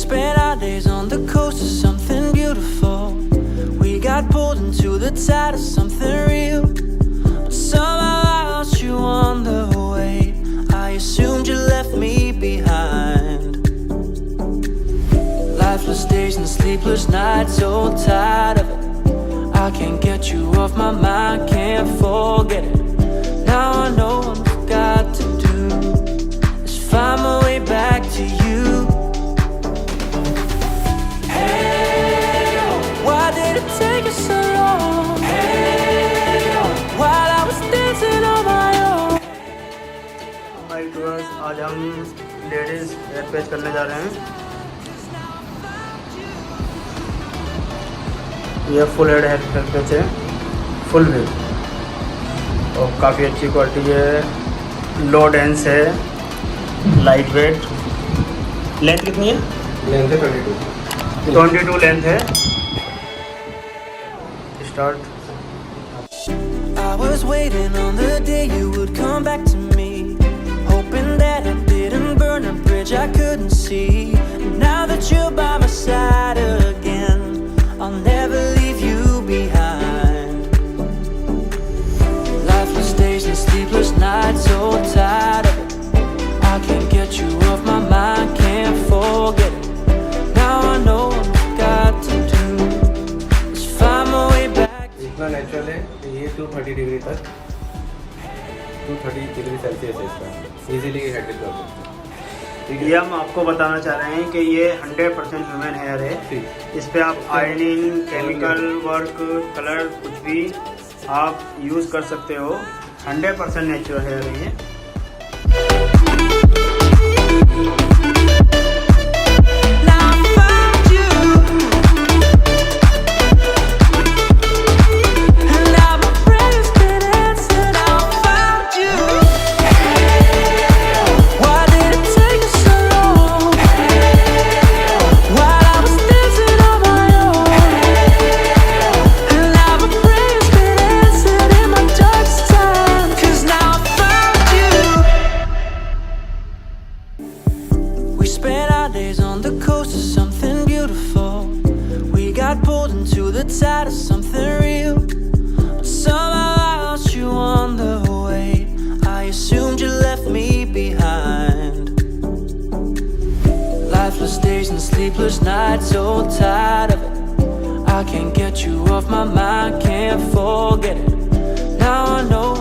spent our days on the coast of something beautiful. We got pulled into the tide of something real. But somehow I lost you on the way. I assumed you left me behind. Lifeless days and sleepless nights, so tired of it. I can't get you off my mind, can't forget it. Now I know what I've got to do is find my way back to you. Hey, why did it take us so long? Hey, while I was dancing on my own. Hi viewers, आज हम ladies hair patch करने जा रहे हैं। यह full head hair patch है, full wig, और काफ़ी अच्छी क्वालिटी है। लो डेंस है, लाइट वेट। लेंथ कितनी है? लेंथ है 22 लेंथ है। Start. I was waiting on the day you would come back to me, hoping that I didn't burn a bridge I couldn't see. Now that you're by my side again, I'll never leave you behind. Lifeless days and sleepless nights, so tired of it. I can't get you off my mind, can't forget it. Now I know what I've got to do is find my way back. इतना natural है कि ये 230 degree तक 230 degree Celsius है इसका, easily head कर सकते हैं। ये हम आपको बताना चाह रहे हैं कि ये 100% ह्यूमन हेयर है। इस पे आप आयरनिंग, केमिकल वर्क, कलर कुछ भी आप यूज़ कर सकते हो। 100% नेचुरल हेयर है ये। Pulled into the tide of something real. But somehow I lost you on the way. I assumed you left me behind. Lifeless days and sleepless nights, so tired of it. I can't get you off my mind, can't forget it. Now I know